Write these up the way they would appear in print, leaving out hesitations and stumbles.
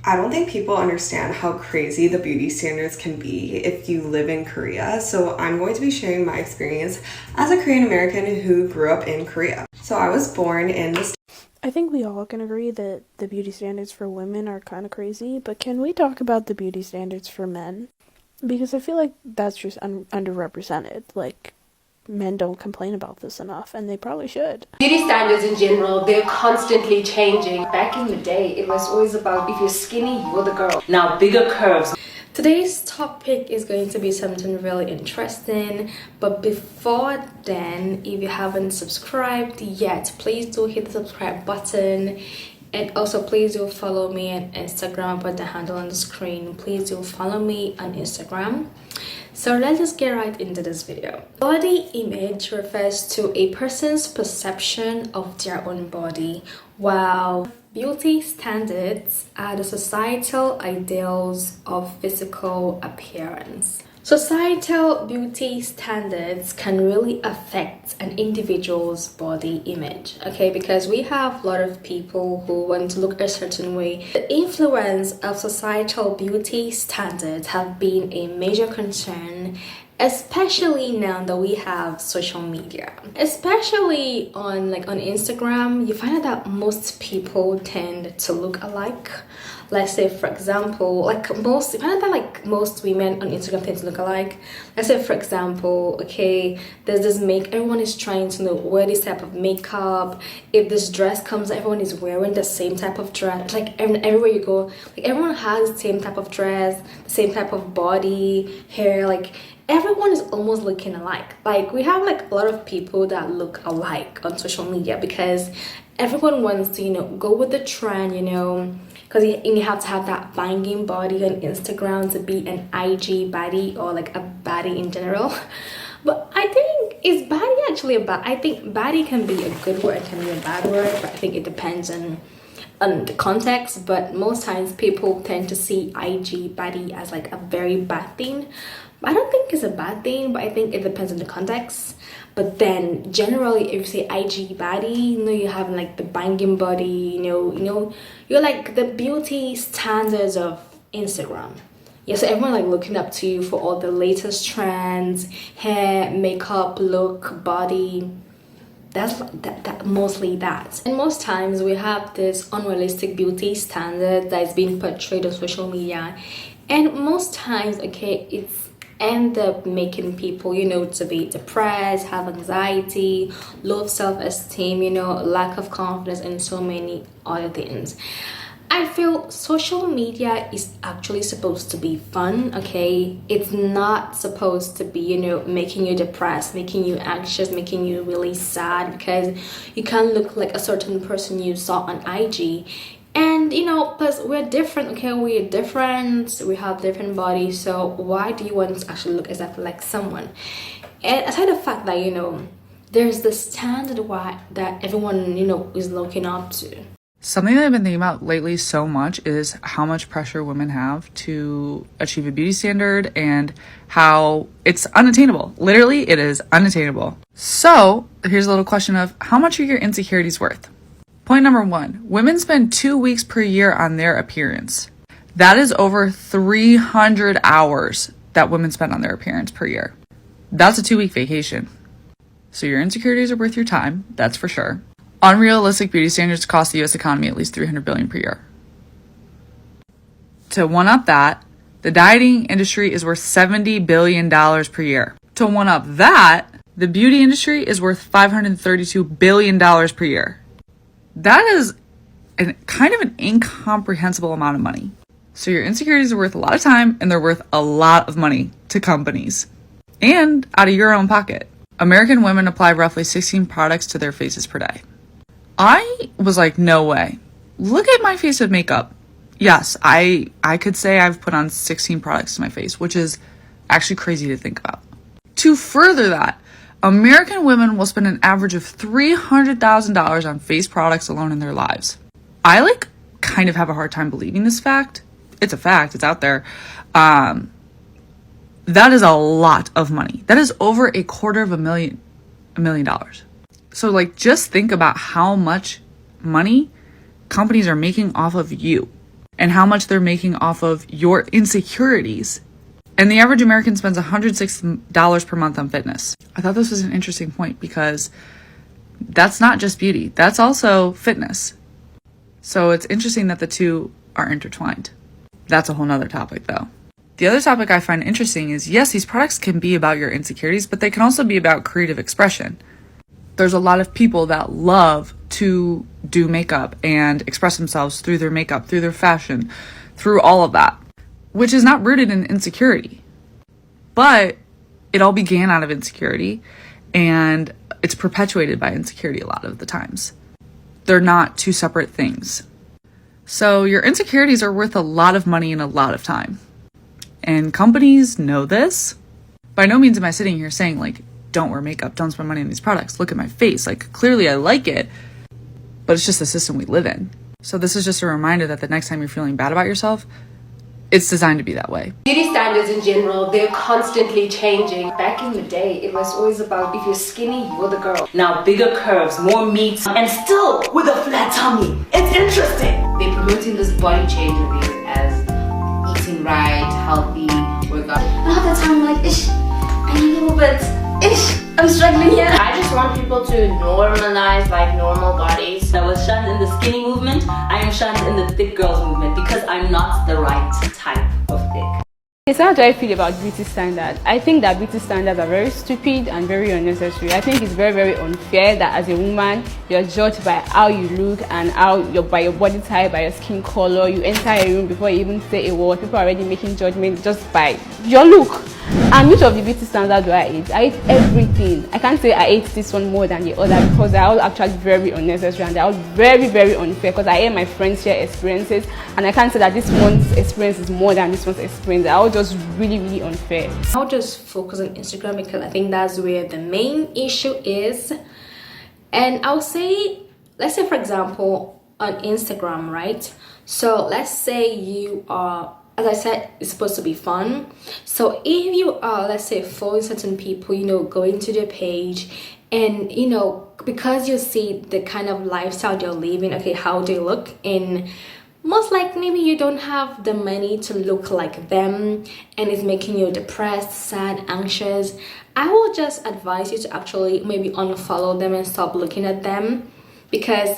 I don't think people understand how crazy the beauty standards can be if you live in Korea. So I'm going to be sharing my experience as a Korean American who grew up in Korea. So I was born in this. I think we all can agree that the beauty standards for women are kind of crazy, but can we talk about the beauty standards for men? Because I feel like that's just underrepresented. Like, men don't complain about this enough, and they probably should. Beauty standards in general, they're constantly changing. Back in the day, it was always about if you're skinny, you're the girl. Now, bigger curves. Today's topic is going to be something really interesting, but before then, if you haven't subscribed yet, please do hit the subscribe button. And also, please do follow me on Instagram. I'll put the handle on the screen. Please do follow me on Instagram. So let's just get right into this video. Body image refers to a person's perception of their own body, while beauty standards are the societal ideals of physical appearance. Societal beauty standards can really affect an individual's body image, okay? Because we have a lot of people who want to look a certain way. The influence of societal beauty standards have been a major concern, especially now that we have social media. Especially on Instagram, you find out that most people tend to look alike. Let's say, for example, most women on Instagram tend to look alike. Let's say, for example, okay, there's this everyone is trying to wear this type of makeup. If this dress comes, everyone is wearing the same type of dress. Like, everywhere you go, like, everyone has the same type of dress, the same type of body, hair, like, everyone is almost looking alike. Like, we have a lot of people that look alike on social media because everyone wants to, go with the trend, because you have to have that banging body on Instagram to be an IG body or like a body in general. But I think, is body actually a bad? I think body can be a good word, can be a bad word, but I think it depends on the context. But most times people tend to see IG body as like a very bad thing. I don't think it's a bad thing, but I think it depends on the context. But then generally, if you say IG body, you have like the banging body, you're like the beauty standards of Instagram. Yeah, so everyone looking up to you for all the latest trends, hair, makeup, look, body. That's that mostly that. And most times we have this unrealistic beauty standard that is being portrayed on social media. And most times, okay, it's end up making people, to be depressed, have anxiety, low self-esteem, lack of confidence, and so many other things. I feel social media is actually supposed to be fun, okay? It's not supposed to be, making you depressed, making you anxious, making you really sad because you can't look like a certain person you saw on IG. And plus we're different, okay? We're different, we have different bodies, so why do you want to actually look exactly like someone? And aside the fact that there's the standard that everyone is looking up to. Something that I've been thinking about lately so much is how much pressure women have to achieve a beauty standard and how it's unattainable. Literally, it is unattainable. So here's a little question of how much are your insecurities worth? Point number 1, women spend 2 weeks per year on their appearance. That is over 300 hours that women spend on their appearance per year. That's a 2-week vacation. So your insecurities are worth your time, that's for sure. Unrealistic beauty standards cost the US economy at least $300 billion per year. To one-up that, the dieting industry is worth $70 billion per year. To one-up that, the beauty industry is worth $532 billion per year. That is kind of an incomprehensible amount of money. So your insecurities are worth a lot of time and they're worth a lot of money to companies and out of your own pocket. American women apply roughly 16 products to their faces per day. I was like, no way. Look at my face with makeup. Yes, I could say I've put on 16 products to my face, which is actually crazy to think about. To further that, American women will spend an average of $300,000 on face products alone in their lives. I kind of have a hard time believing this fact. It's a fact, it's out there. That is a lot of money. That is over $250,000. So just think about how much money companies are making off of you. and how much they're making off of your insecurities. And the average American spends $106 per month on fitness. I thought this was an interesting point because that's not just beauty, that's also fitness. So it's interesting that the two are intertwined. That's a whole nother topic though. The other topic I find interesting is, yes, these products can be about your insecurities, but they can also be about creative expression. There's a lot of people that love to do makeup and express themselves through their makeup, through their fashion, through all of that, which is not rooted in insecurity. But it all began out of insecurity, and it's perpetuated by insecurity a lot of the times. They're not two separate things. So your insecurities are worth a lot of money and a lot of time. And companies know this. By no means am I sitting here saying, like, don't wear makeup, don't spend money on these products, look at my face. Like, clearly I like it, but it's just the system we live in. So this is just a reminder that the next time you're feeling bad about yourself, it's designed to be that way. Beauty standards in general, they're constantly changing. Back in the day, it was always about if you're skinny, you're the girl. Now bigger curves, more meat, and still with a flat tummy. It's interesting. They're promoting this body change of theirs as eating right, healthy, workout. And half the time I'm like, ish, I need a little bit, ish, I'm struggling here. I just want people to normalize like normal bodies. I was shunned in the skinny movement. I am shunned in the thick girls movement because I'm not the right type of thick. It's how do I feel about beauty standards? I think that beauty standards are very stupid and very unnecessary. I think it's very, very unfair that as a woman, you're judged by how you look and by your body type, by your skin color. You enter a room before you even say a word. People are already making judgments just by your look. And which of the beauty standards do I eat? I eat everything. I can't say I ate this one more than the other because they're all actually very unnecessary and they're all very, very unfair because I hear my friends share experiences and I can't say that this one's experience is more than this one's experience. They're all just really, really unfair. I'll just focus on Instagram because I think that's where the main issue is. And I'll say, let's say for example, on Instagram, right? So let's say you are, as I said, it's supposed to be fun. So if you are, let's say, following certain people, you know, going to their page and, you know, because you see the kind of lifestyle they're living, okay, how they look, and most likely maybe you don't have the money to look like them and it's making you depressed, sad, anxious, I will just advise you to actually maybe unfollow them and stop looking at them, because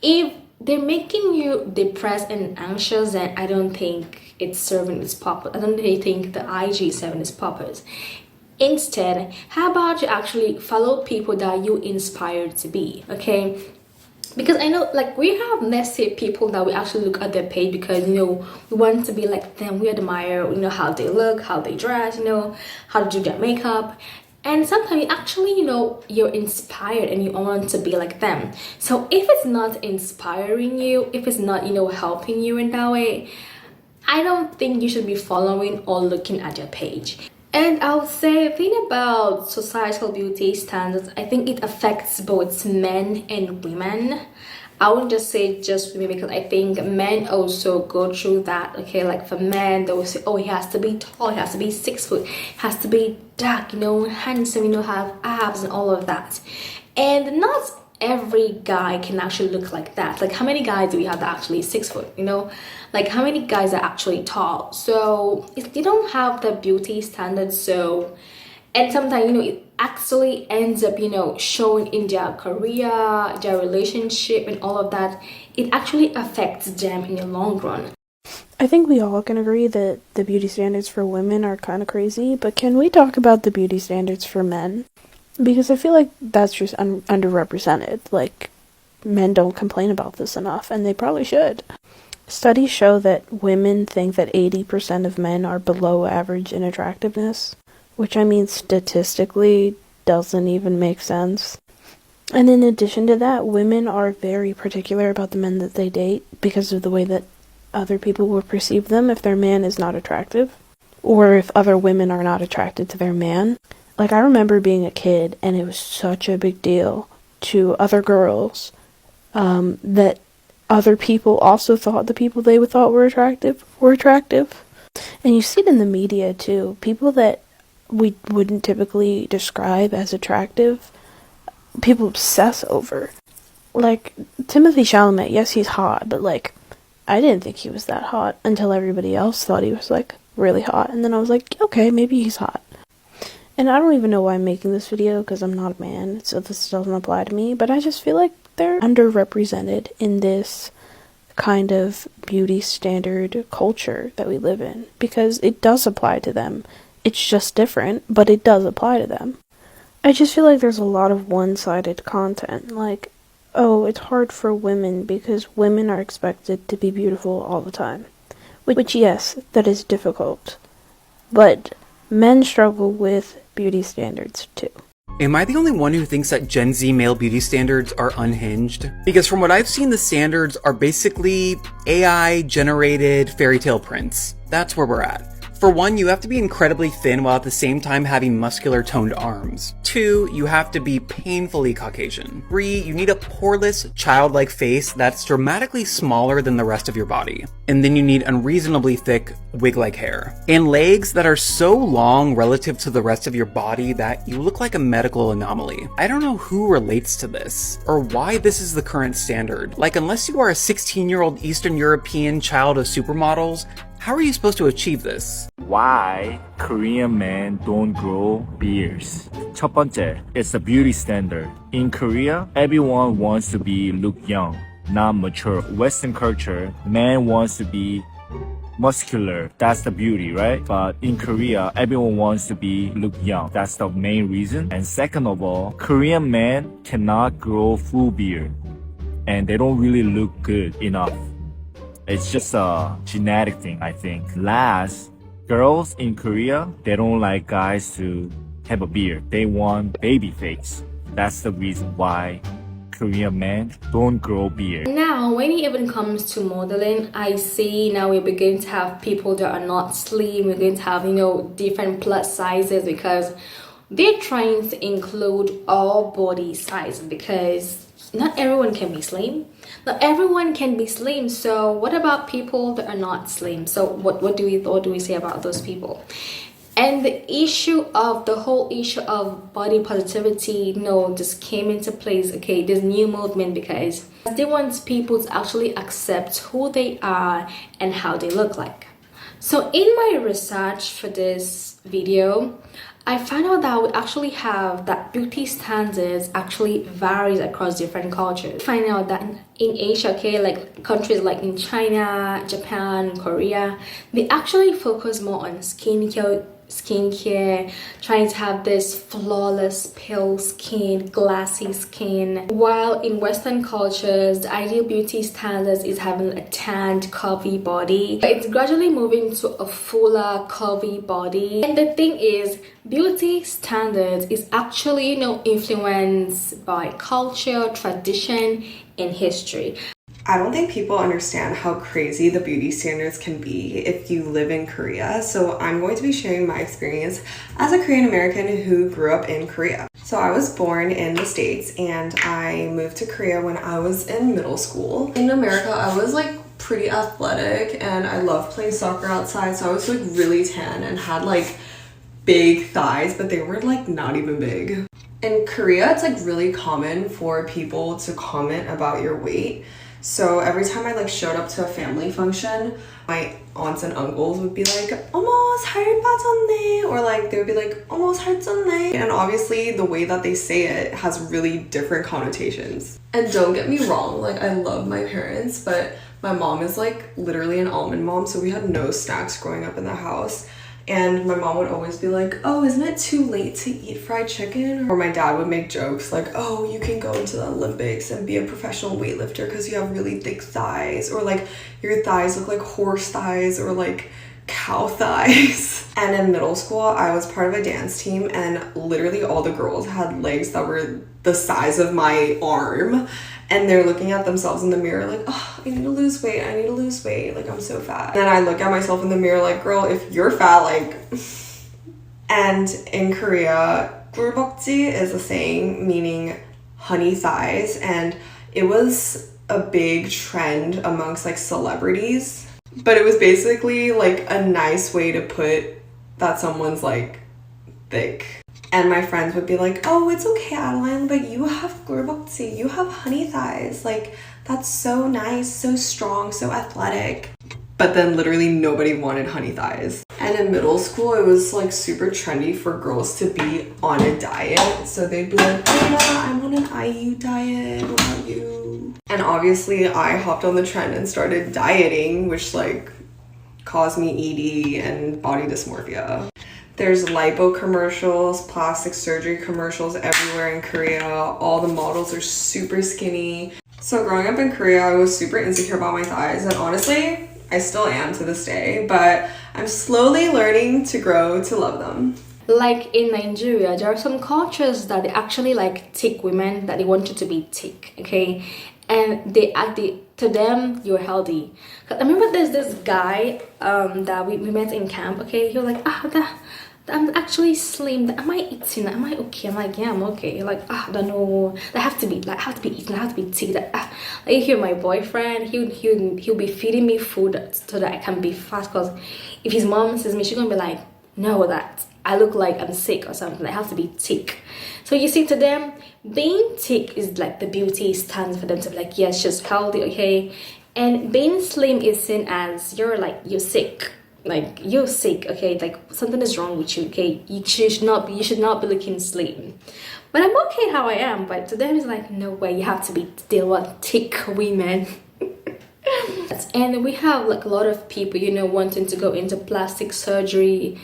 if they're making you depressed and anxious, then I don't think it's serving its purpose. I don't really think the IG is serving its purpose. Instead, how about you actually follow people that you inspired to be, okay? Because I know, like, we have, let's say, people that we actually look at their page because, you know, we want to be like them. We admire, you know, how they look, how they dress, you know, how to do their makeup. And sometimes actually, you know, you're inspired and you want to be like them. So if it's not inspiring you, if it's not, you know, helping you in that way, I don't think you should be following or looking at your page. And I would say the thing about societal beauty standards, I think it affects both men and women. I wouldn't just say just women because I think men also go through that. Okay, like for men, they will say, oh, he has to be tall, he has to be 6 foot, he has to be dark, you know, handsome, you know, have abs and all of that. And not every guy can actually look like that. Like, how many guys do we have that actually 6 foot, you know? Like, how many guys are actually tall? So if they don't have the beauty standards, so, and sometimes, you know, it actually ends up, you know, showing in their career, their relationship and all of that. It actually affects them in the long run. I think we all can agree that the beauty standards for women are kind of crazy, but can we talk about the beauty standards for men? Because I feel like that's just underrepresented. Like, men don't complain about this enough, and they probably should. Studies show that women think that 80% of men are below average in attractiveness, which I mean statistically doesn't even make sense. And in addition to that, women are very particular about the men that they date because of the way that other people will perceive them if their man is not attractive, or if other women are not attracted to their man. Like, I remember being a kid, and it was such a big deal to other girls that other people also thought the people they thought were attractive. And you see it in the media, too. People that we wouldn't typically describe as attractive, people obsess over. Like, Timothée Chalamet, yes, he's hot, but, like, I didn't think he was that hot until everybody else thought he was like really hot, and then I was like, okay, maybe he's hot. And I don't even know why I'm making this video because I'm not a man, so this doesn't apply to me, but I just feel like they're underrepresented in this kind of beauty standard culture that we live in, because it does apply to them. It's just different, but it does apply to them. I just feel like there's a lot of one-sided content, like, oh, it's hard for women because women are expected to be beautiful all the time. Which yes, that is difficult. But men struggle with beauty standards too. Am I the only one who thinks that Gen Z male beauty standards are unhinged? Because from what I've seen, the standards are basically AI-generated fairy tale prints. That's where we're at. For one, you have to be incredibly thin while at the same time having muscular toned arms. 2, you have to be painfully Caucasian. 3, you need a poreless, childlike face that's dramatically smaller than the rest of your body. And then you need unreasonably thick, wig-like hair. And legs that are so long relative to the rest of your body that you look like a medical anomaly. I don't know who relates to this, or why this is the current standard. Like, unless you are a 16-year-old Eastern European child of supermodels, how are you supposed to achieve this? Why Korean men don't grow beards? 첫 번째, it's a beauty standard. In Korea, everyone wants to look young, not mature. Western culture, man wants to be muscular. That's the beauty, right? But in Korea, everyone wants to look young. That's the main reason. And second of all, Korean men cannot grow full beard, and they don't really look good enough. It's just a genetic thing, I think. Last, girls in Korea, they don't like guys to have a beard. They want baby face. That's the reason why Korean men don't grow beard. Now, when it even comes to modeling, I see now we're beginning to have people that are not slim. We're going to have, different plus sizes because they're trying to include all body size, because not everyone can be slim. Not everyone can be slim. So what about people that are not slim? So what do we say about those people? And the whole issue of body positivity, just came into place. Okay, this new movement, because they want people to actually accept who they are and how they look like. So in my research for this video, I found out that we actually have that beauty standards actually varies across different cultures. Find out that in Asia, okay, like countries like in China, Japan, Korea, they actually focus more on skincare, trying to have this flawless pale skin, glassy skin, while in Western cultures the ideal beauty standards is having a tanned, curvy body. It's gradually moving to a fuller, curvy body. And the thing is, beauty standards is actually influenced by culture, tradition, and history. I don't think people understand how crazy the beauty standards can be if you live in Korea. So I'm going to be sharing my experience as a Korean American who grew up in Korea. So I was born in the States and I moved to Korea when I was in middle school. In America, I was like pretty athletic and I loved playing soccer outside. So I was like really tan and had like big thighs, but they were like not even big. In Korea, it's like really common for people to comment about your weight. So every time I like showed up to a family function, my aunts and uncles would be like, "어머, 살 빠졌네," or like they would be like, "어머, 살쪘네." And obviously the way that they say it has really different connotations. And don't get me wrong, like I love my parents, but my mom is like literally an almond mom, so we had no snacks growing up in the house. And my mom would always be like, "Oh, isn't it too late to eat fried chicken?" Or my dad would make jokes like, "Oh, you can go into the Olympics and be a professional weightlifter because you have really thick thighs," or like your thighs look like horse thighs or like cow thighs. And in middle school, I was part of a dance team and literally all the girls had legs that were the size of my arm. And they're looking at themselves in the mirror like, "Oh, I need to lose weight. I need to lose weight. Like, I'm so fat." And then I look at myself in the mirror like, "Girl, if you're fat, like..." And in Korea, 꿀벅지 is a saying meaning honey thighs. And it was a big trend amongst like celebrities. But it was basically like a nice way to put that someone's like thick. And my friends would be like, "Oh, it's okay, Adeline, but you have 꿀벅지, you have honey thighs. Like, That's so nice, so strong, so athletic. But then literally nobody wanted honey thighs. And in middle school, it was like super trendy for girls to be on a diet. So they'd be like, oh yeah, I'm on an IU diet, what about you? And obviously I hopped on the trend and started dieting, which like caused me ED and body dysmorphia. There's lipo commercials, plastic surgery commercials everywhere in Korea. All the models are super skinny. So growing up in Korea, I was super insecure about my thighs, and honestly, I still am to this day, but I'm slowly learning to grow to love them. Like in Nigeria, there are some cultures that they actually like thick women, that they want you to be thick, okay? And to them, you're healthy. 'Cause I remember there's this guy that we met in camp, okay? He was like, I'm actually slim. Am I eating? Am I okay? I'm like, yeah, I'm okay. Like, I don't know. I have to be eating. I have to be thick. Like, here, my boyfriend, he'll be feeding me food so that I can be fast. Cause if his mom sees me, she's gonna be like, no, that I look like I'm sick or something. I have to be thick. So you see, to them, being thick is like the beauty stands for them to be like, yes, she's healthy, okay. And being slim is seen as you're sick. Like, you're sick, okay, like something is wrong with you, okay. You should not be looking slim. But I'm okay how I am. But to them it's like, no way, you have to be still thick women. And we have like a lot of people, you know, wanting to go into plastic surgery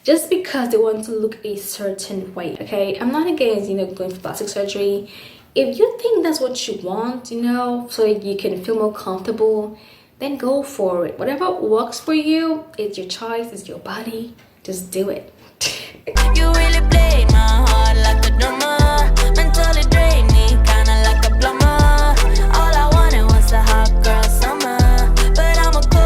just because they want to look a certain way, okay. I'm not against, you know, going for plastic surgery. If you think that's what you want, you know, so you can feel more comfortable, then go for it. Whatever works for you, it's your choice, it's your body. Just do it. You really played my heart like a drum.